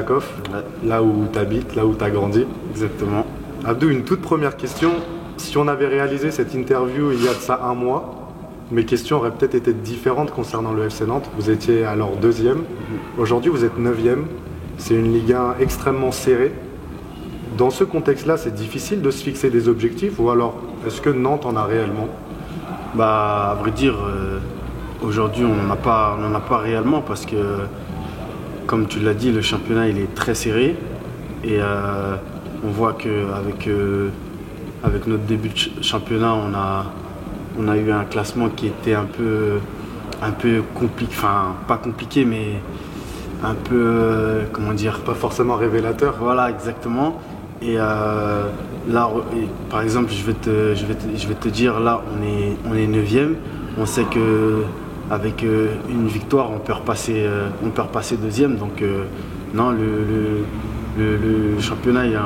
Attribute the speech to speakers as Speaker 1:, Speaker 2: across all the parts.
Speaker 1: Sakov, là où tu habites, là où tu as grandi.
Speaker 2: Exactement.
Speaker 1: Abdou, une toute première question. Si on avait réalisé cette interview il y a de ça un mois, mes questions auraient peut-être été différentes concernant le FC Nantes. Vous étiez alors deuxième. Aujourd'hui, vous êtes neuvième. C'est une Ligue 1 extrêmement serrée. Dans ce contexte-là, c'est difficile de se fixer des objectifs ou alors est-ce que Nantes en a réellement?
Speaker 2: Bah, à vrai dire, aujourd'hui, on n'en a pas réellement parce que, comme tu l'as dit, le championnat il est très serré et on voit qu'avec avec notre début de championnat, on a eu un classement qui était un peu compliqué, enfin pas compliqué, mais un peu, comment dire,
Speaker 1: Pas forcément révélateur.
Speaker 2: voilà, exactement. Et là, par exemple, je vais te dire, là, on est 9e. On sait qu'avec une victoire, on peut repasser deuxième. Donc, non, le championnat est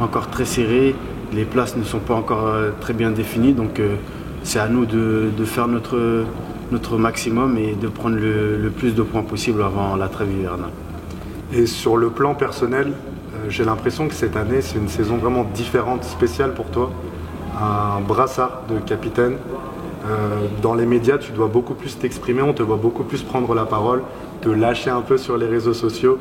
Speaker 2: encore très serré. Les places ne sont pas encore très bien définies. Donc, c'est à nous de faire notre maximum et de prendre le plus de points possible avant la trêve hivernale.
Speaker 1: Et sur le plan personnel, j'ai l'impression que cette année, c'est une saison vraiment différente, spéciale pour toi. Un brassard de capitaine. Dans les médias, tu dois beaucoup plus t'exprimer, on te voit beaucoup plus prendre la parole, te lâcher un peu sur les réseaux sociaux.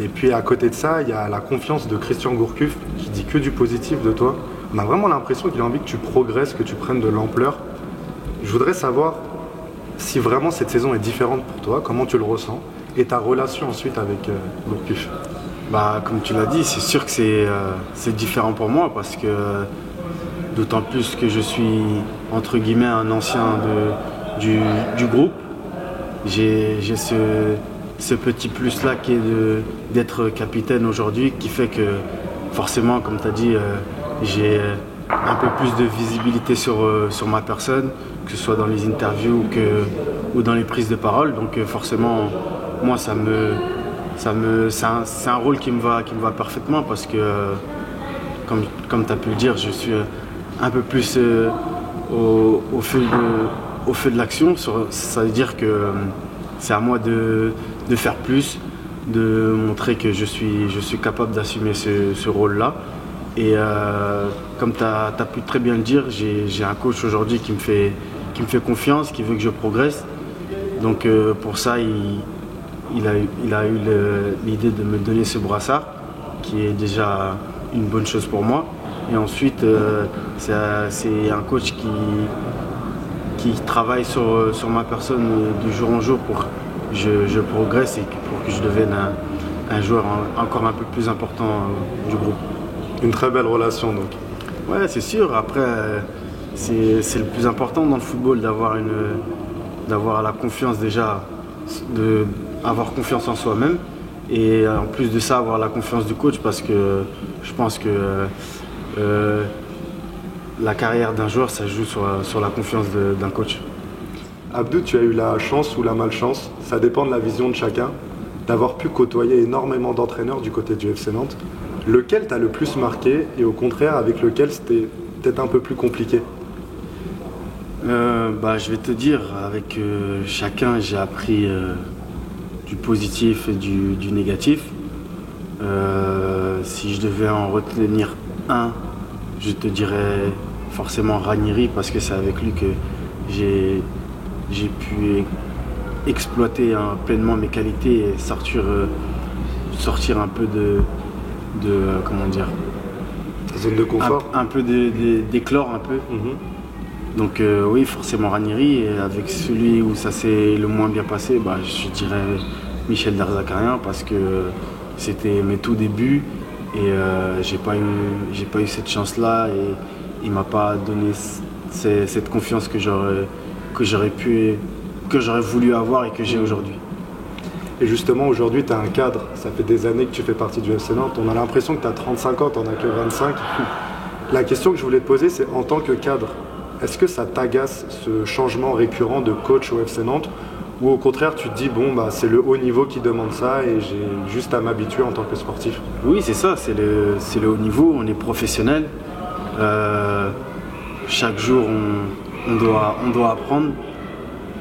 Speaker 1: Et puis à côté de ça, il y a la confiance de Christian Gourcuff qui dit que du positif de toi. On a vraiment l'impression qu'il a envie que tu progresses, que tu prennes de l'ampleur. Je voudrais savoir si vraiment cette saison est différente pour toi, comment tu le ressens, et ta relation ensuite avec Gourcuff.
Speaker 2: Bah, comme tu l'as dit, c'est sûr que c'est différent pour moi parce que d'autant plus que je suis entre guillemets un ancien du groupe. J'ai ce petit plus-là qui est d'être capitaine aujourd'hui qui fait que forcément, comme tu as dit, j'ai un peu plus de visibilité sur ma personne, que ce soit dans les interviews ou dans les prises de parole. Donc forcément, moi, c'est un rôle qui me va parfaitement parce que, comme tu as pu le dire, je suis un peu plus au feu de l'action. Ça veut dire que c'est à moi de faire plus, de montrer que je suis capable d'assumer ce rôle-là. Et comme tu as pu très bien le dire, j'ai un coach aujourd'hui qui me fait confiance, qui veut que je progresse. Donc pour ça, il a eu l'idée de me donner ce brassard, qui est déjà une bonne chose pour moi. Et ensuite, c'est un coach qui travaille sur ma personne de jour en jour pour que je progresse et pour que je devienne un joueur encore un peu plus important du groupe.
Speaker 1: Une très belle relation donc.
Speaker 2: Ouais, c'est sûr. Après, c'est le plus important dans le football d'avoir la confiance déjà, avoir confiance en soi-même et en plus de ça avoir la confiance du coach parce que je pense que la carrière d'un joueur ça joue sur la confiance d'un coach.
Speaker 1: Abdou, tu as eu la chance ou la malchance, ça dépend de la vision de chacun, d'avoir pu côtoyer énormément d'entraîneurs du côté du FC Nantes. Lequel t'a le plus marqué et au contraire avec lequel c'était peut-être un peu plus compliqué?
Speaker 2: Je vais te dire, avec chacun j'ai appris du positif et du négatif. Si je devais en retenir un, je te dirais forcément Ranieri parce que c'est avec lui que j'ai pu exploiter pleinement mes qualités et sortir un peu de comment dire,
Speaker 1: zone de confort,
Speaker 2: un peu d'éclore un peu. Donc oui, forcément Ranieri, et avec celui où ça s'est le moins bien passé, je dirais Michel Darzacarian parce que c'était mes tout débuts et j'ai pas eu cette chance-là et il m'a pas donné cette confiance que j'aurais voulu avoir et que j'ai aujourd'hui.
Speaker 1: Et justement aujourd'hui tu as un cadre, ça fait des années que tu fais partie du FC Nantes, on a l'impression que tu as 35 ans, tu n'en as que 25. La question que je voulais te poser c'est en tant que cadre, est-ce que ça t'agace ce changement récurrent de coach au FC Nantes ou au contraire tu te dis c'est le haut niveau qui demande ça et j'ai juste à m'habituer en tant que sportif?
Speaker 2: Oui c'est ça, c'est le haut niveau, on est professionnel. Chaque jour on doit apprendre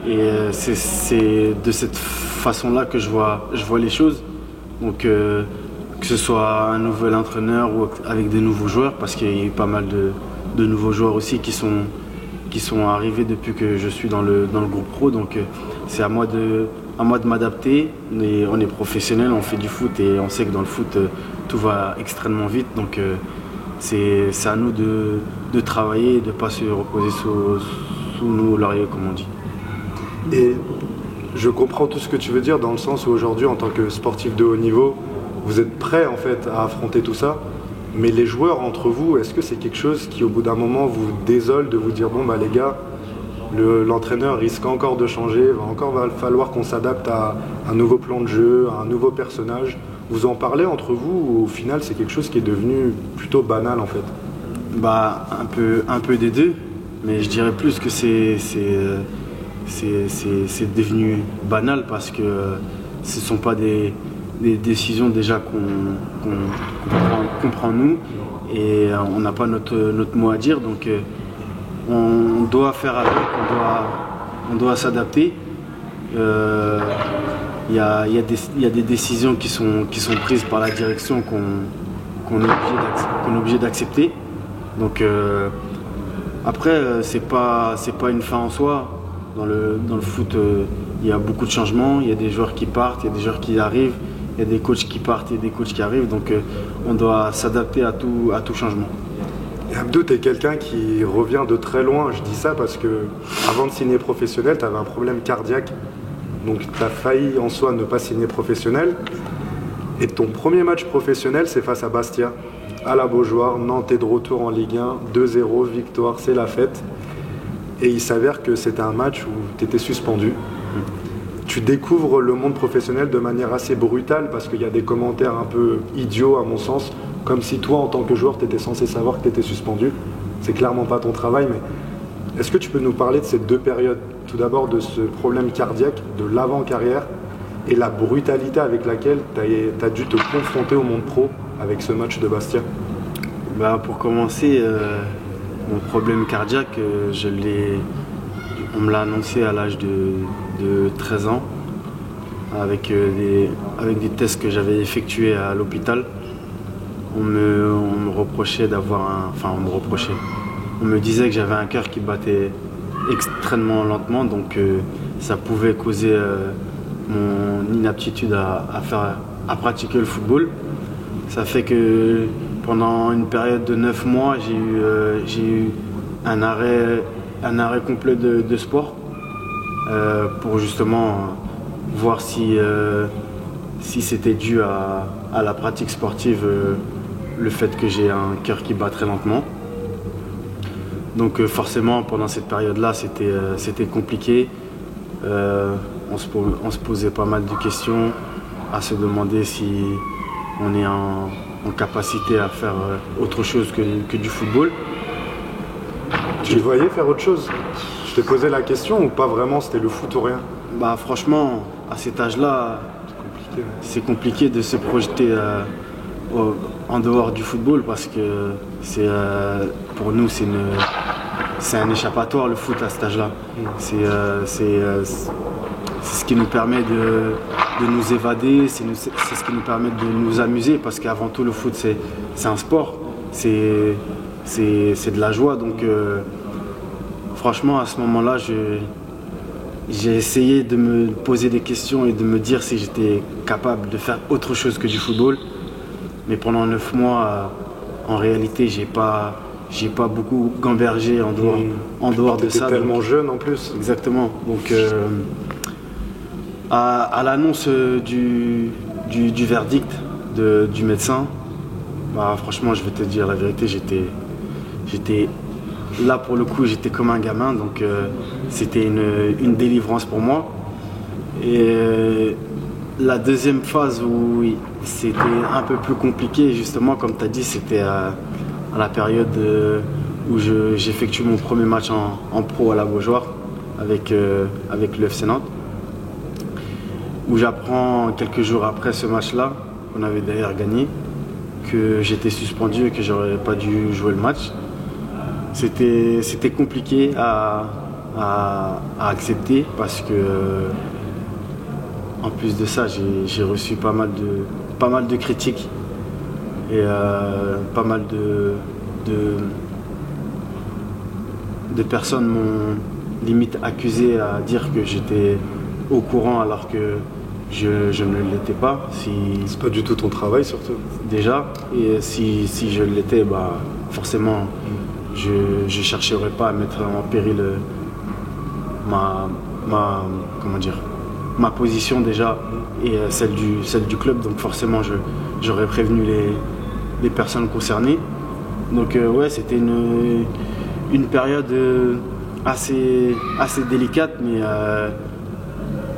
Speaker 2: et c'est de cette façon-là que je vois les choses. Donc que ce soit un nouvel entraîneur ou avec des nouveaux joueurs, parce qu'il y a eu pas mal de nouveaux joueurs aussi qui sont arrivés depuis que je suis dans le groupe pro. Donc c'est à moi de m'adapter. On est professionnel, on fait du foot et on sait que dans le foot tout va extrêmement vite. Donc c'est à nous de travailler et de ne pas se reposer sous nos lauriers, comme on dit.
Speaker 1: Et je comprends tout ce que tu veux dire dans le sens où aujourd'hui, en tant que sportif de haut niveau, vous êtes prêt en fait à affronter tout ça. Mais les joueurs entre vous, est-ce que c'est quelque chose qui au bout d'un moment vous désole de vous dire bon bah les gars, l'entraîneur risque encore de changer, va falloir qu'on s'adapte à un nouveau plan de jeu, à un nouveau personnage. Vous en parlez entre vous ou au final c'est quelque chose qui est devenu plutôt banal en fait?
Speaker 2: Bah un peu des deux, mais je dirais plus que c'est devenu banal parce que ce ne sont pas des décisions déjà qu'on prend nous et on n'a pas notre mot à dire, donc on doit faire avec, on doit s'adapter. Il y a des décisions qui sont prises par la direction qu'on est obligé d'accepter. Donc après c'est pas une fin en soi. Dans le foot, il y a beaucoup de changements, il y a des joueurs qui partent, il y a des joueurs qui arrivent, il y a des coachs qui partent, il y a des coachs qui arrivent, donc on doit s'adapter à tout changement.
Speaker 1: Et Abdou, tu es quelqu'un qui revient de très loin, je dis ça parce que avant de signer professionnel, tu avais un problème cardiaque, donc tu as failli en soi ne pas signer professionnel. Et ton premier match professionnel, c'est face à Bastia, à la Beaujoire. Nantes est de retour en Ligue 1, 2-0, victoire, c'est la fête. Et il s'avère que c'était un match où tu étais suspendu. Tu découvres le monde professionnel de manière assez brutale parce qu'il y a des commentaires un peu idiots à mon sens, comme si toi en tant que joueur tu étais censé savoir que tu étais suspendu. C'est clairement pas ton travail, mais est-ce que tu peux nous parler de ces deux périodes? Tout d'abord de ce problème cardiaque, de l'avant-carrière et la brutalité avec laquelle tu as dû te confronter au monde pro avec ce match de Bastia.
Speaker 2: Bah, pour commencer, mon problème cardiaque, on me l'a annoncé à l'âge de 13 ans avec des tests que j'avais effectués à l'hôpital. On me reprochait on me disait que j'avais un cœur qui battait extrêmement lentement, donc ça pouvait causer mon inaptitude à pratiquer le football. Ça fait que pendant une période de 9 mois, j'ai eu un arrêt complet de sport pour justement voir si c'était dû à la pratique sportive, le fait que j'ai un cœur qui bat très lentement. Donc forcément, pendant cette période-là, c'était compliqué. On se posait pas mal de questions, à se demander si on est en capacité à faire autre chose que du football.
Speaker 1: Tu te voyais faire autre chose? Je t'ai posé la question ou pas vraiment, c'était le foot ou rien?
Speaker 2: Bah franchement, à cet âge-là, c'est compliqué de se projeter en dehors du football parce que pour nous c'est un échappatoire le foot à cet âge-là. C'est ce qui nous permet de nous évader, c'est ce qui nous permet de nous amuser parce qu'avant tout le foot c'est un sport, c'est de la joie. Donc franchement à ce moment-là j'ai essayé de me poser des questions et de me dire si j'étais capable de faire autre chose que du football. Mais pendant 9 mois, en réalité, j'ai pas beaucoup gambergé en dehors de ça.
Speaker 1: Tu étais tellement jeune en plus.
Speaker 2: Exactement. Donc à l'annonce du verdict du médecin, bah, franchement, je vais te dire la vérité, j'étais là pour le coup, j'étais comme un gamin, donc c'était une délivrance pour moi. Et la deuxième phase où c'était un peu plus compliqué, justement, comme tu as dit, c'était à la période où j'effectue mon premier match en pro à la Beaujoire avec le FC Nantes, où j'apprends quelques jours après ce match-là, qu'on avait d'ailleurs gagné, que j'étais suspendu et que j'aurais pas dû jouer le match. C'était compliqué à accepter parce que en plus de ça, j'ai reçu pas mal pas mal de critiques et pas mal de personnes m'ont limite accusé à dire que j'étais au courant alors que je ne l'étais pas.
Speaker 1: C'est pas du tout ton travail surtout.
Speaker 2: Déjà, et si je l'étais, bah, forcément je ne chercherais pas à mettre en péril comment dire, ma position déjà et celle du club, donc forcément j'aurais prévenu les personnes concernées. Donc ouais, c'était une période assez délicate, mais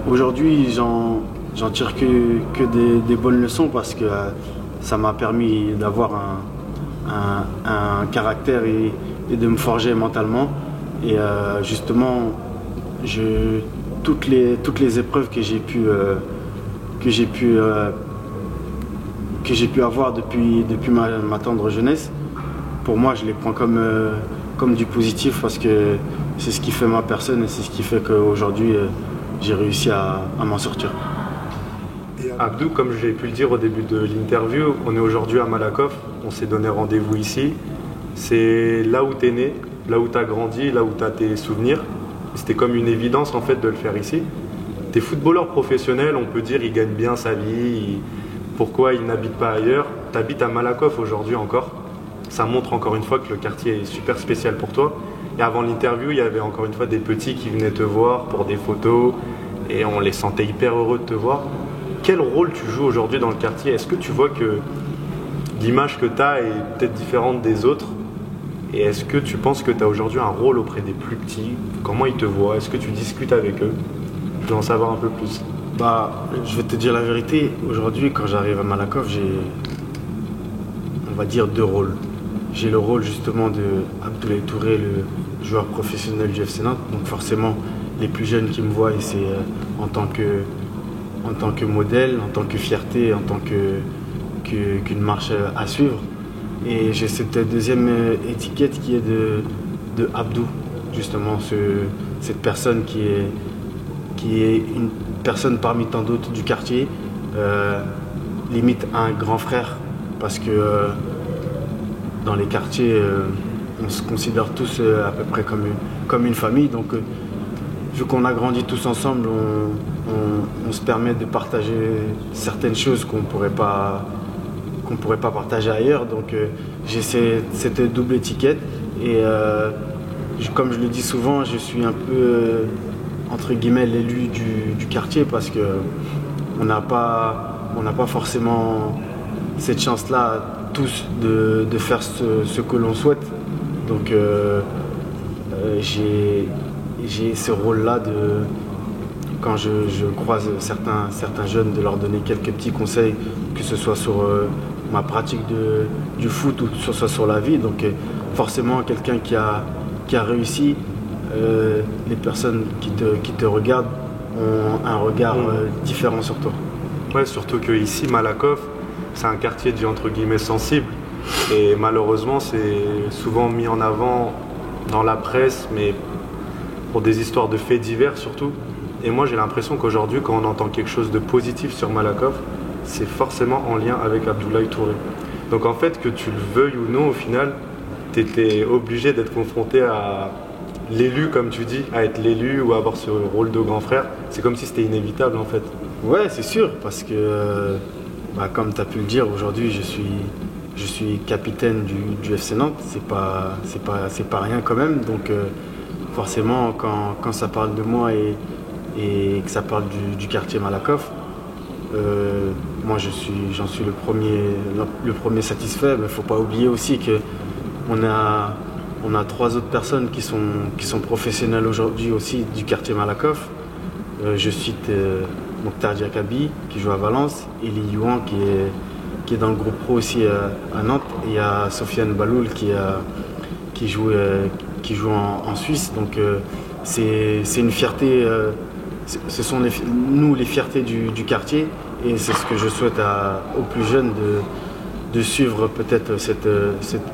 Speaker 2: aujourd'hui j'en tire que des bonnes leçons parce que ça m'a permis d'avoir un caractère et de me forger mentalement. Et justement, toutes les épreuves que j'ai pu avoir depuis ma tendre jeunesse, pour moi je les prends comme du positif parce que c'est ce qui fait ma personne et c'est ce qui fait qu'aujourd'hui j'ai réussi à m'en sortir.
Speaker 1: Abdou, comme j'ai pu le dire au début de l'interview, on est aujourd'hui à Malakoff, on s'est donné rendez-vous ici. C'est là où tu es né, là où tu as grandi, là où tu as tes souvenirs. C'était comme une évidence en fait de le faire ici. Tu es footballeur professionnel, on peut dire il gagne bien sa vie, pourquoi il n'habite pas ailleurs. Tu habites à Malakoff aujourd'hui encore. Ça montre encore une fois que le quartier est super spécial pour toi. Et avant l'interview, il y avait encore une fois des petits qui venaient te voir pour des photos et on les sentait hyper heureux de te voir. Quel rôle tu joues aujourd'hui dans le quartier? Est-ce que tu vois que l'image que tu as est peut-être différente des autres? Et est-ce que tu penses que tu as aujourd'hui un rôle auprès des plus petits? Comment ils te voient? Est-ce que tu discutes avec eux? Je veux en savoir un peu plus.
Speaker 2: Bah, je vais te dire la vérité. Aujourd'hui, quand j'arrive à Malakoff, j'ai, on va dire, deux rôles. J'ai le rôle justement de Abdoulaye Touré, le joueur professionnel du FC Nantes. Donc forcément, les plus jeunes qui me voient, c'est en tant que modèle, en tant que fierté, en tant qu'une marche à suivre. Et j'ai cette deuxième étiquette qui est de Abdou, justement, cette personne qui est une personne parmi tant d'autres du quartier, limite un grand frère, parce que dans les quartiers, on se considère tous à peu près comme une famille. Donc, vu qu'on a grandi tous ensemble, on se permet de partager certaines choses qu'on ne pourrait pas partager ailleurs. Donc j'ai cette double étiquette et comme je le dis souvent, je suis un peu entre guillemets l'élu du quartier parce que on n'a pas forcément cette chance-là tous de faire ce que l'on souhaite. Donc j'ai ce rôle-là de, quand je croise certains jeunes, de leur donner quelques petits conseils, que ce soit sur ma pratique du foot ou que ce soit sur la vie. Donc forcément, quelqu'un qui a réussi, les personnes qui te regardent ont un regard différent sur toi.
Speaker 1: Ouais, surtout qu'ici, Malakoff, c'est un quartier dit entre guillemets sensible. Et malheureusement, c'est souvent mis en avant dans la presse, mais pour des histoires de faits divers surtout. Et moi, j'ai l'impression qu'aujourd'hui, quand on entend quelque chose de positif sur Malakoff, c'est forcément en lien avec Abdoulaye Touré. Donc en fait, que tu le veuilles ou non, au final, tu étais obligé d'être confronté à l'élu, comme tu dis, à être l'élu ou à avoir ce rôle de grand frère. C'est comme si c'était inévitable en fait.
Speaker 2: Ouais, c'est sûr, parce que comme tu as pu le dire, aujourd'hui, je suis capitaine du FC Nantes. C'est pas rien quand même. Donc forcément, quand ça parle de moi et que ça parle du quartier Malakoff, moi j'en suis le premier satisfait. Mais il ne faut pas oublier aussi qu'on a trois autres personnes qui sont professionnelles aujourd'hui aussi du quartier Malakoff. Je cite Mokhtar Diakabi qui joue à Valence, Eli Youan qui est dans le groupe pro aussi à Nantes, et il y a Sofiane Baloul qui joue en Suisse. Donc c'est une fierté, ce sont nous les fiertés du quartier, et c'est ce que je souhaite aux plus jeunes de suivre peut-être cette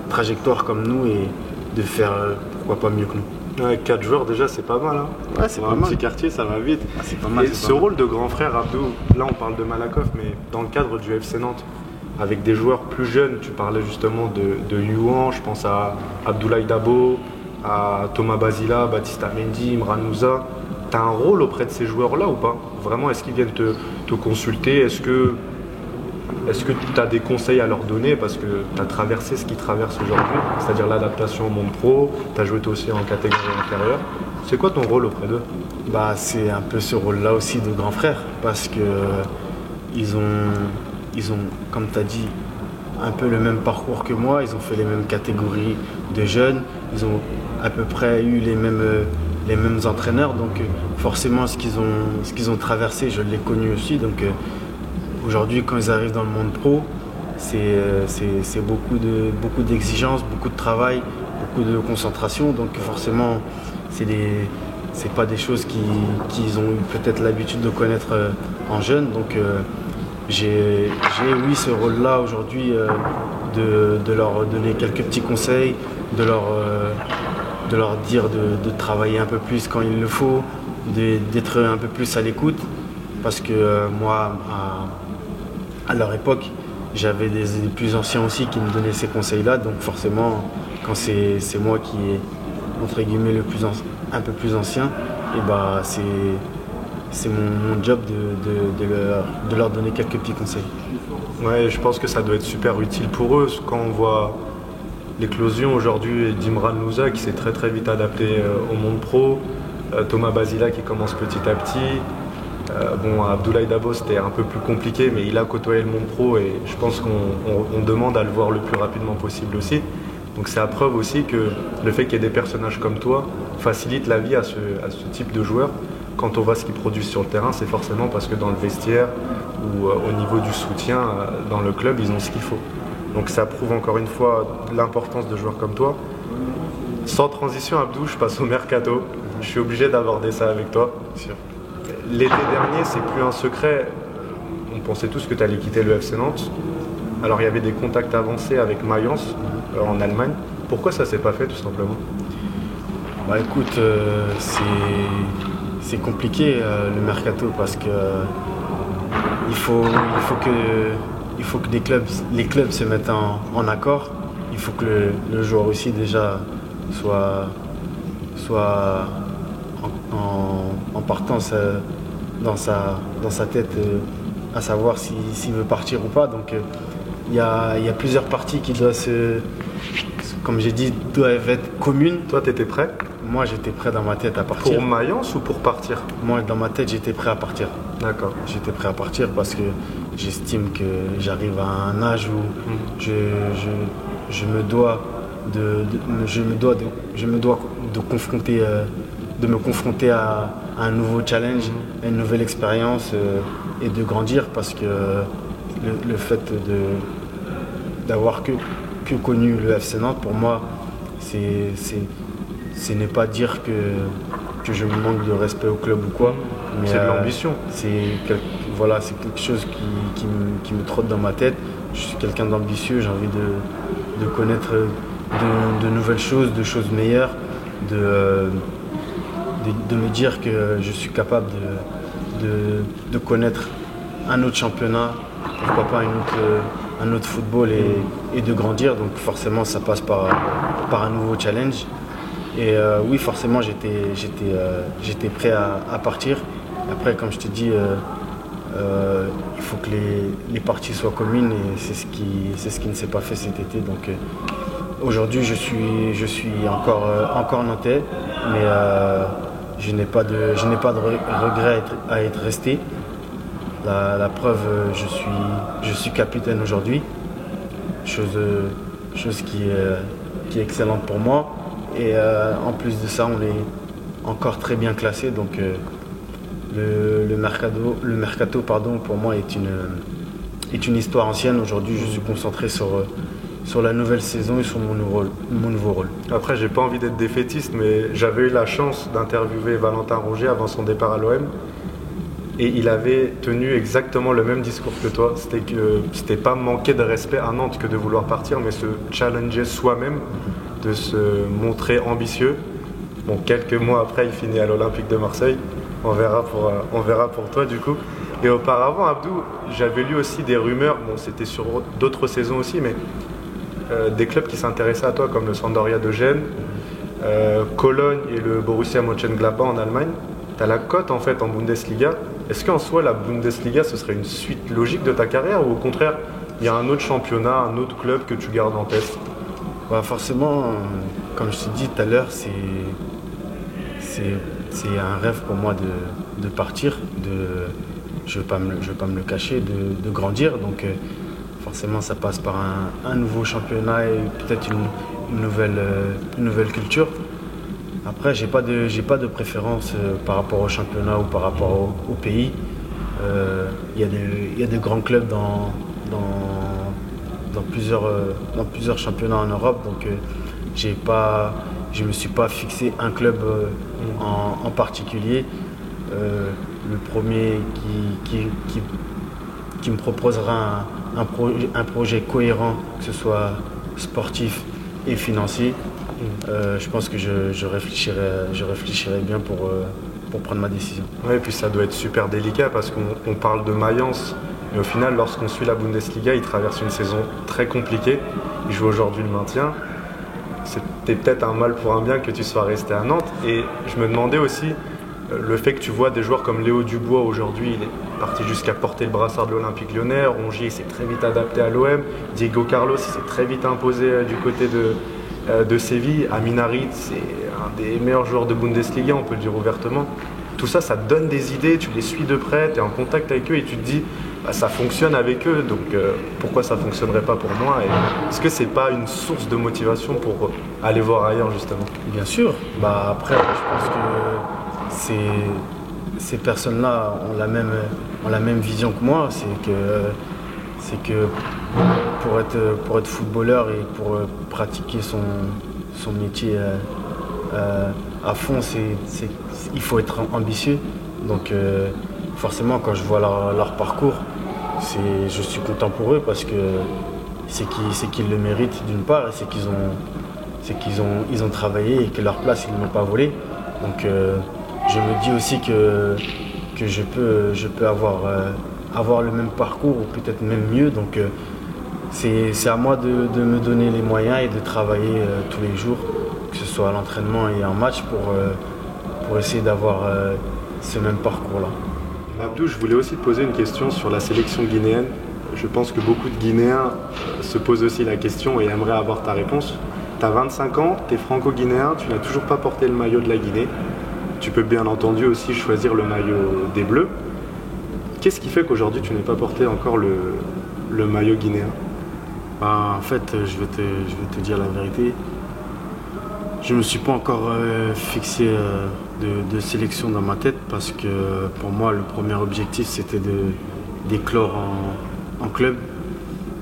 Speaker 2: trajectoire comme nous et de faire pourquoi pas mieux que nous.
Speaker 1: Ouais, 4 joueurs déjà, c'est pas mal. Hein.
Speaker 2: Ouais, c'est
Speaker 1: Dans
Speaker 2: pas
Speaker 1: un
Speaker 2: mal.
Speaker 1: petit quartier, ça va vite.
Speaker 2: Ah, c'est pas mal.
Speaker 1: Et
Speaker 2: c'est
Speaker 1: ce
Speaker 2: pas mal.
Speaker 1: rôle de grand frère, Abdou, là on parle de Malakoff, mais dans le cadre du FC Nantes, avec des joueurs plus jeunes, tu parlais justement de Youan, je pense à Abdoulaye Dabo, à Thomas Basila, Baptiste Mendy, Imran Louza. Tu as un rôle auprès de ces joueurs-là ou pas? Vraiment, est-ce qu'ils viennent te consulter? Est-ce que tu as des conseils à leur donner? Parce que tu as traversé ce qu'ils traversent aujourd'hui, c'est-à-dire l'adaptation au monde pro, tu as joué toi aussi en catégorie inférieure. C'est quoi ton rôle auprès d'eux?
Speaker 2: Bah, c'est un peu ce rôle-là aussi de grand frère parce que ils ont, comme tu as dit, un peu le même parcours que moi. Ils ont fait les mêmes catégories de jeunes. Ils ont à peu près eu les mêmes entraîneurs. Donc forcément, ce qu'ils ont traversé, je l'ai connu aussi. Donc aujourd'hui, quand ils arrivent dans le monde pro, c'est beaucoup d'exigences, beaucoup de travail, beaucoup de concentration. Donc forcément, c'est pas des choses qu'ils ont eu peut-être l'habitude de connaître en jeune. Donc j'ai oui ce rôle-là aujourd'hui de leur donner quelques petits conseils, de leur dire de travailler un peu plus quand il le faut, d'être un peu plus à l'écoute. Parce que moi, à leur époque, j'avais des plus anciens aussi qui me donnaient ces conseils-là. Donc forcément, quand c'est moi qui est entre guillemets un peu plus ancien, et bah c'est mon job de leur donner quelques petits conseils.
Speaker 1: Ouais, je pense que ça doit être super utile pour eux quand on voit l'éclosion aujourd'hui d'Imran Louza qui s'est très très vite adapté au monde pro, Thomas Basila qui commence petit à petit. Bon, Abdoulaye Dabo c'était un peu plus compliqué, mais il a côtoyé le monde pro et je pense qu'on demande à le voir le plus rapidement possible aussi. Donc c'est à preuve aussi que le fait qu'il y ait des personnages comme toi facilite la vie à ce type de joueurs. Quand on voit ce qu'ils produisent sur le terrain, c'est forcément parce que dans le vestiaire ou au niveau du soutien dans le club, ils ont ce qu'il faut. Donc ça prouve encore une fois l'importance de joueurs comme toi. Sans transition, Abdou, je passe au mercato. Je suis obligé d'aborder ça avec toi. L'été dernier, c'est plus un secret. On pensait tous que tu allais quitter le FC Nantes. Alors il y avait des contacts avancés avec Mayence en Allemagne. Pourquoi ça s'est pas fait tout simplement?
Speaker 2: Bah écoute, c'est compliqué le mercato parce que il faut que les clubs se mettent en accord. Il faut que le joueur aussi déjà soit en partance dans sa tête à savoir s'il veut partir ou pas. Donc il y a plusieurs parties qui comme j'ai dit, doivent être communes.
Speaker 1: Toi, tu étais prêt?
Speaker 2: Moi, j'étais prêt dans ma tête à partir.
Speaker 1: Pour Mayence ou pour partir?
Speaker 2: Moi, dans ma tête, j'étais prêt à partir.
Speaker 1: D'accord.
Speaker 2: J'étais prêt à partir parce que j'estime que j'arrive à un âge où je me dois de me confronter à un nouveau challenge, à une nouvelle expérience et de grandir parce que le fait d'avoir que connu le FC Nantes, pour moi, ce n'est pas dire que je me manque de respect au club ou quoi. Mais
Speaker 1: c'est de l'ambition.
Speaker 2: C'est quelque chose qui me trotte dans ma tête. Je suis quelqu'un d'ambitieux, j'ai envie de connaître de nouvelles choses, de choses meilleures, de me dire que je suis capable de connaître un autre championnat, pourquoi pas un autre football et de grandir. Donc forcément ça passe par un nouveau challenge. Et oui, forcément j'étais prêt à partir. Après, comme je te dis, il faut que les parties soient communes et c'est ce qui ne s'est pas fait cet été. Donc aujourd'hui je suis encore nantais, mais je n'ai pas de regret à être resté. La preuve, je suis capitaine aujourd'hui, chose qui est excellente pour moi. Et en plus de ça, on est encore très bien classé. Donc le mercato, pour moi est une histoire ancienne. Aujourd'hui, je suis concentré sur la nouvelle saison et sur mon nouveau rôle.
Speaker 1: Après, j'ai pas envie d'être défaitiste, mais j'avais eu la chance d'interviewer Valentin Rongier avant son départ à l'OM. Et il avait tenu exactement le même discours que toi. C'était pas manquer de respect à Nantes que de vouloir partir, mais se challenger soi-même, de se montrer ambitieux. Bon, quelques mois après, il finit à l'Olympique de Marseille. On verra pour toi du coup. Et auparavant, Abdou, j'avais lu aussi des rumeurs, bon c'était sur d'autres saisons aussi, mais des clubs qui s'intéressaient à toi comme le Sampdoria de Gênes, Cologne et le Borussia Mönchengladbach en Allemagne. Tu as la cote en fait en Bundesliga. Est-ce qu'en soi la Bundesliga ce serait une suite logique de ta carrière ou au contraire il y a un autre championnat, un autre club que tu gardes en tête?
Speaker 2: Bah forcément, comme je t'ai dit tout à l'heure, c'est un rêve pour moi de partir, je ne vais pas me le cacher, de grandir. Donc forcément ça passe par un nouveau championnat et peut-être une nouvelle culture. Après, j'ai pas de préférence par rapport au championnat ou par rapport au pays. Il y a des grands clubs dans plusieurs championnats en Europe, donc je ne me suis pas fixé un club en particulier. Le premier qui me proposera un projet cohérent, que ce soit sportif et financier, je pense que je réfléchirai bien pour prendre ma décision.
Speaker 1: Oui, et puis ça doit être super délicat parce qu'on parle de Mayence, mais au final, lorsqu'on suit la Bundesliga, il traverse une saison très compliquée. Il joue aujourd'hui le maintien. C'était peut-être un mal pour un bien que tu sois resté à Nantes. Et je me demandais aussi, le fait que tu vois des joueurs comme Léo Dubois aujourd'hui, il est parti jusqu'à porter le brassard de l'Olympique Lyonnais. Rongier s'est très vite adapté à l'OM. Diego Carlos s'est très vite imposé du côté de Séville. Amin Harit, c'est un des meilleurs joueurs de Bundesliga, on peut le dire ouvertement. Tout ça, ça te donne des idées, tu les suis de près, tu es en contact avec eux et tu te dis bah, ça fonctionne avec eux, donc pourquoi ça ne fonctionnerait pas pour moi? Est-ce que c'est pas une source de motivation pour aller voir ailleurs justement?
Speaker 2: Bien sûr. Bah, après, je pense que ces personnes-là ont la même vision que moi. C'est que pour être footballeur et pour pratiquer son métier à fond, il faut être ambitieux. Donc forcément, quand je vois leur parcours, je suis content pour eux parce que c'est qu'ils le méritent d'une part et c'est qu'ils ont travaillé et que leur place, ils ne l'ont pas volée. Donc je me dis aussi que je peux avoir le même parcours ou peut-être même mieux. Donc c'est à moi de me donner les moyens et de travailler tous les jours, que ce soit à l'entraînement et en match pour essayer d'avoir ce même parcours-là.
Speaker 1: Abdou, je voulais aussi te poser une question sur la sélection guinéenne. Je pense que beaucoup de Guinéens se posent aussi la question et aimeraient avoir ta réponse. Tu as 25 ans, tu es franco-guinéen, tu n'as toujours pas porté le maillot de la Guinée. Tu peux bien entendu aussi choisir le maillot des Bleus. Qu'est-ce qui fait qu'aujourd'hui tu n'es pas porté encore le maillot guinéen?
Speaker 2: Bah, en fait, je vais te dire la vérité. Je ne me suis pas encore fixé de sélection dans ma tête parce que pour moi, le premier objectif, c'était d'éclore en club.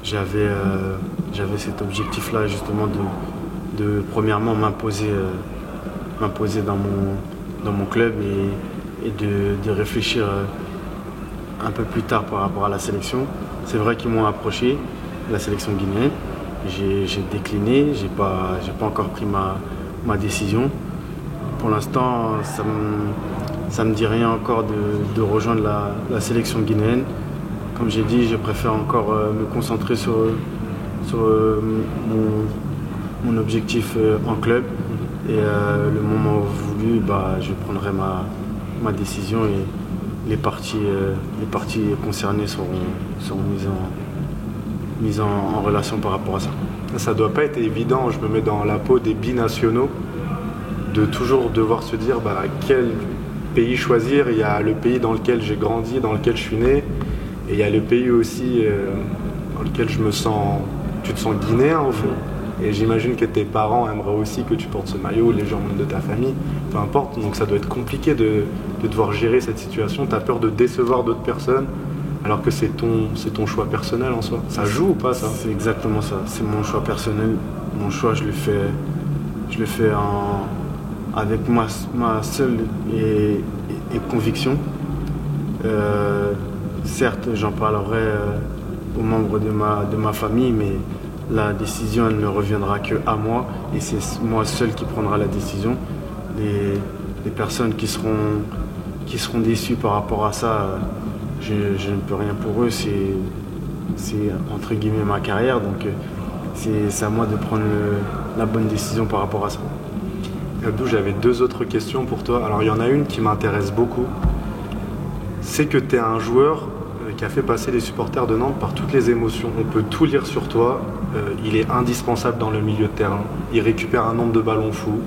Speaker 2: J'avais cet objectif-là justement de premièrement m'imposer dans mon club et de réfléchir un peu plus tard par rapport à la sélection. C'est vrai qu'ils m'ont approché, la sélection guinéenne. J'ai décliné, j'ai pas encore pris ma décision. Pour l'instant, ça me dit rien encore de rejoindre la sélection guinéenne. Comme j'ai dit, je préfère encore me concentrer sur mon objectif en club. Et le moment voulu, je prendrai ma décision et les parties concernées seront mises en relation par rapport à ça.
Speaker 1: Ça doit pas être évident, je me mets dans la peau des binationaux, de toujours devoir se dire quel pays choisir. Il y a le pays dans lequel j'ai grandi, dans lequel je suis né, et il y a le pays aussi dans lequel tu te sens guinéen au fond. Et j'imagine que tes parents aimeraient aussi que tu portes ce maillot, les gens de ta famille, peu importe. Donc ça doit être compliqué de devoir gérer cette situation. Tu as peur de décevoir d'autres personnes alors que c'est ton choix personnel en soi. Ça joue ou pas ça?
Speaker 2: C'est exactement ça, c'est mon choix personnel. Mon choix, je le fais avec ma seule et conviction. Certes, j'en parlerai aux membres de ma famille, mais la décision elle ne reviendra qu'à moi et c'est moi seul qui prendra la décision. les personnes qui seront déçues par rapport à ça, je ne peux rien pour eux. C'est entre guillemets ma carrière, donc c'est à moi de prendre la bonne décision par rapport à ça.
Speaker 1: Abdou, j'avais 2 autres questions pour toi. Alors il y en a une qui m'intéresse beaucoup. C'est que tu es un joueur qui a fait passer les supporters de Nantes par toutes les émotions. On peut tout lire sur toi. Il est indispensable dans le milieu de terrain. Il récupère un nombre de ballons fou.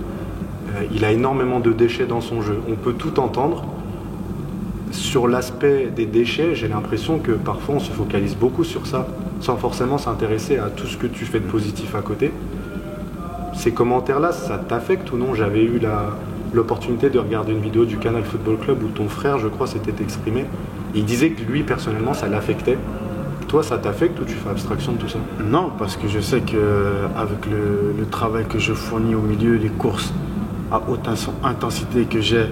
Speaker 1: Il a énormément de déchets dans son jeu. On peut tout entendre. Sur l'aspect des déchets, j'ai l'impression que parfois on se focalise beaucoup sur ça, sans forcément s'intéresser à tout ce que tu fais de positif à côté. Ces commentaires-là, ça t'affecte ou non? J'avais eu l'opportunité de regarder une vidéo du Canal Football Club où ton frère, je crois, s'était exprimé. Il disait que lui, personnellement, ça l'affectait. Toi, ça t'affecte ou tu fais abstraction de tout ça?
Speaker 2: Non, parce que je sais qu'avec le travail que je fournis au milieu, les courses à haute intensité que j'ai,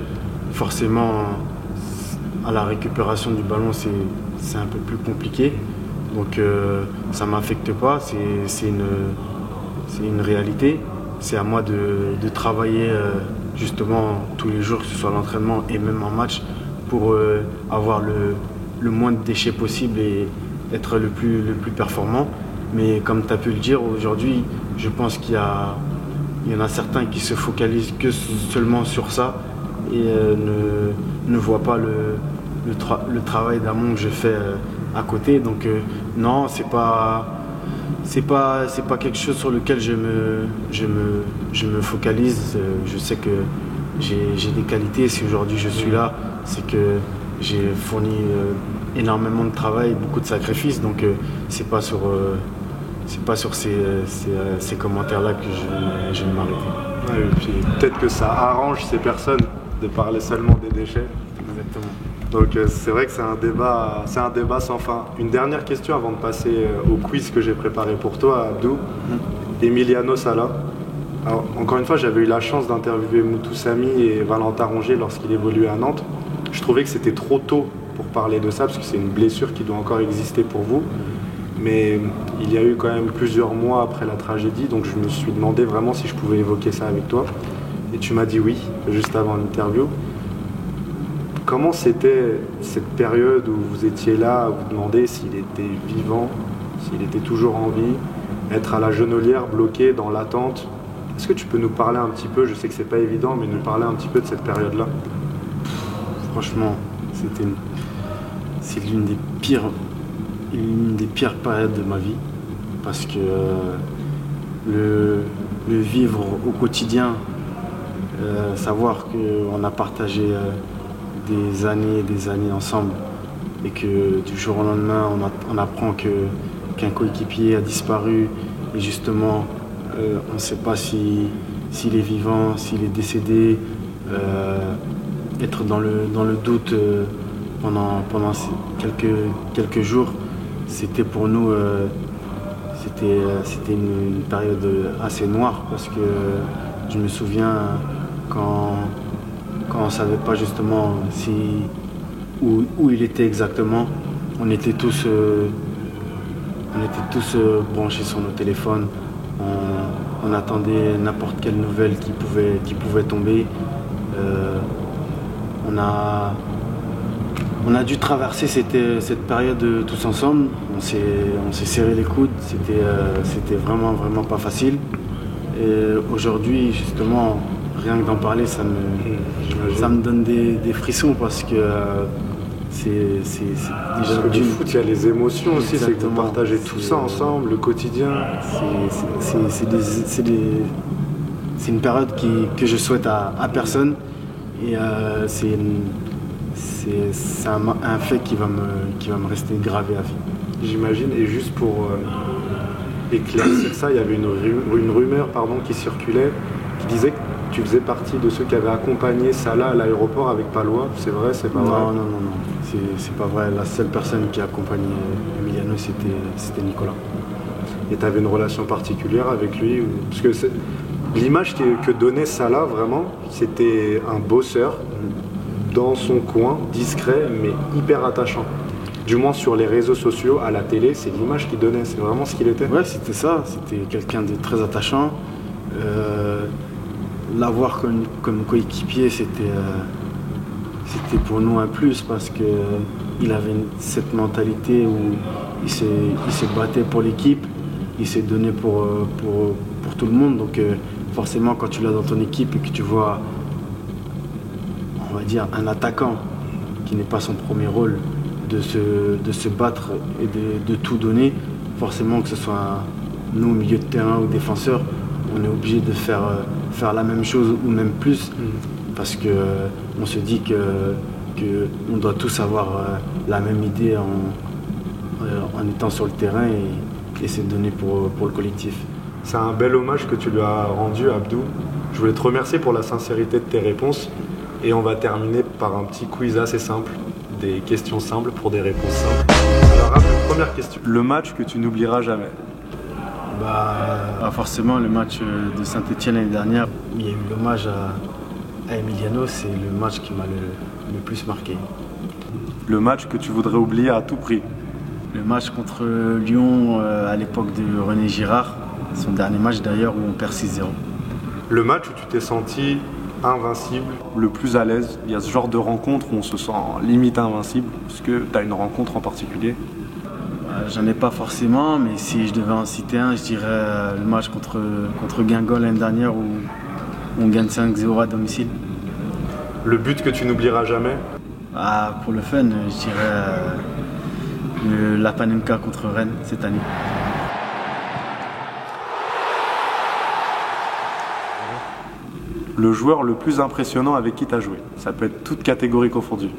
Speaker 2: forcément, à la récupération du ballon, c'est un peu plus compliqué. Donc ça ne m'affecte pas, c'est une réalité. C'est à moi de travailler justement tous les jours, que ce soit à l'entraînement et même en match, pour avoir le moins de déchets possible et être le plus performant. Mais comme tu as pu le dire, aujourd'hui, je pense qu'il y en a certains qui se focalisent que seulement sur ça et ne voient pas le travail d'amont que je fais à côté. Donc non, c'est pas quelque chose sur lequel je me focalise. Je sais que j'ai des qualités. Si aujourd'hui je suis là, c'est que j'ai fourni énormément de travail, beaucoup de sacrifices. Donc c'est pas sur ces commentaires-là que je vais m'arrêter.
Speaker 1: Ouais, et puis peut-être que ça arrange ces personnes de parler seulement des déchets.
Speaker 2: Exactement.
Speaker 1: Donc c'est vrai que c'est un débat sans fin. Une dernière question avant de passer au quiz que j'ai préparé pour toi, Abdou. Emiliano Sala. Alors, encore une fois, j'avais eu la chance d'interviewer Moutou Samy et Valentin Rongier lorsqu'il évoluait à Nantes. Je trouvais que c'était trop tôt pour parler de ça, parce que c'est une blessure qui doit encore exister pour vous. Mais il y a eu quand même plusieurs mois après la tragédie, donc je me suis demandé vraiment si je pouvais évoquer ça avec toi. Et tu m'as dit oui, juste avant l'interview. Comment c'était cette période où vous étiez là, à vous demander s'il était vivant, s'il était toujours en vie, être à la Genolière, bloqué dans l'attente? Est-ce que tu peux nous parler un petit peu, je sais que c'est pas évident, mais nous parler un petit peu de cette période-là?
Speaker 2: Franchement, c'est l'une des pires périodes de ma vie, parce que le vivre au quotidien, savoir qu'on a partagé des années et des années ensemble et que du jour au lendemain on apprend qu'un coéquipier a disparu et justement on ne sait pas s'il est vivant, s'il est décédé, être dans le doute pendant ces quelques jours, c'était pour nous c'était une période assez noire, parce que je me souviens quand on ne savait pas justement où il était exactement, on était tous branchés sur nos téléphones, on attendait n'importe quelle nouvelle qui pouvait tomber. On a dû traverser cette période tous ensemble, on s'est serré les coudes, c'était vraiment pas facile. Et aujourd'hui, justement, rien que d'en parler, ça me donne des frissons, parce que c'est déjà
Speaker 1: Parce que du foot, il y a les émotions aussi, c'est que vous
Speaker 2: Exactement.
Speaker 1: partagez tout ça ensemble, le quotidien.
Speaker 2: C'est une période que je souhaite à personne, et c'est un fait qui va me rester gravé à vie.
Speaker 1: J'imagine, et juste pour éclaircir ça, il y avait une rumeur qui circulait, qui disait que tu faisais partie de ceux qui avaient accompagné Salah à l'aéroport avec Palois. C'est vrai, c'est pas vrai?
Speaker 2: Non, c'est pas vrai. La seule personne qui a accompagné Emiliano, c'était Nicolas.
Speaker 1: Et tu avais une relation particulière avec lui Parce que l'image que donnait Salah, vraiment, c'était un bosseur dans son coin, discret, mais hyper attachant. Du moins sur les réseaux sociaux, à la télé, c'est l'image qu'il donnait, c'est vraiment ce qu'il était.
Speaker 2: Ouais, c'était ça. C'était quelqu'un de très attachant. l'avoir comme coéquipier, c'était pour nous un plus parce qu'il avait cette mentalité où il se battait pour l'équipe, il s'est donné pour tout le monde. Donc forcément, quand tu l'as dans ton équipe et que tu vois, on va dire, un attaquant qui n'est pas son premier rôle, de se battre et de tout donner, forcément que ce soit nous au milieu de terrain ou défenseurs, on est obligé de faire la même chose ou même plus parce qu'on se dit qu'on doit tous avoir la même idée en étant sur le terrain et se donner pour le collectif.
Speaker 1: C'est un bel hommage que tu lui as rendu, Abdou. Je voulais te remercier pour la sincérité de tes réponses et on va terminer par un petit quiz assez simple, des questions simples pour des réponses simples. Alors Abdou, première question. Le match que tu n'oublieras jamais?
Speaker 2: Forcément, le match de Saint-Etienne l'année dernière, il y a eu l'hommage à Emiliano, c'est le match qui m'a le plus marqué.
Speaker 1: Le match que tu voudrais oublier à tout prix?
Speaker 2: Le match contre Lyon à l'époque de René Girard, son dernier match d'ailleurs où on perd 6-0.
Speaker 1: Le match où tu t'es senti invincible, le plus à l'aise? Il y a ce genre de rencontre où on se sent limite invincible. Est-ce que tu as une rencontre en particulier?
Speaker 2: J'en ai pas forcément, mais si je devais en citer un, je dirais le match contre Guingamp l'année dernière où on gagne 5-0 à domicile.
Speaker 1: Le but que tu n'oublieras jamais?
Speaker 2: Pour le fun, je dirais la Panenka contre Rennes cette année.
Speaker 1: Le joueur le plus impressionnant avec qui tu as joué? Ça peut être toute catégorie confondue.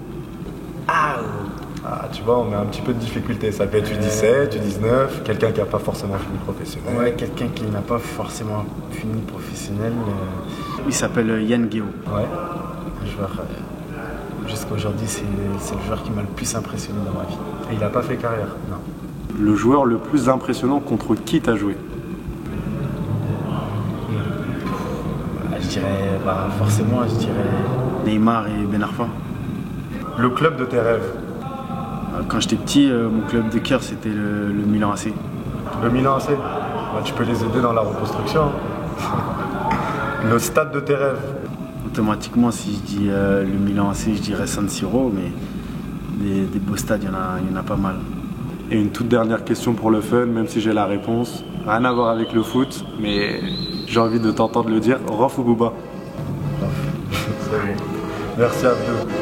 Speaker 1: Tu vois, on met un petit peu de difficulté. Ça peut être U17, U19, quelqu'un qui n'a pas forcément fini professionnel.
Speaker 2: Ouais, quelqu'un qui n'a pas forcément fini professionnel. Il s'appelle Yann Guéot.
Speaker 1: Ouais.
Speaker 2: Un joueur, jusqu'à aujourd'hui, c'est le joueur qui m'a le plus impressionné dans ma vie.
Speaker 1: Et il n'a pas fait carrière?
Speaker 2: Non.
Speaker 1: Le joueur le plus impressionnant contre qui tu as joué?
Speaker 2: Je dirais, forcément, je dirais Neymar et Ben Arfa.
Speaker 1: Le club de tes rêves?
Speaker 2: Quand j'étais petit, mon club de cœur, c'était le Milan AC.
Speaker 1: Le Milan AC? Tu peux les aider dans la reconstruction. Le stade de tes rêves?
Speaker 2: Automatiquement, si je dis le Milan AC, je dirais San Siro, mais des beaux stades, il y en a pas mal.
Speaker 1: Et une toute dernière question pour le fun, même si j'ai la réponse. Rien à voir avec le foot, mais j'ai envie de t'entendre le dire. Rof ou Bouba?
Speaker 2: Rof.
Speaker 1: Merci Abdou.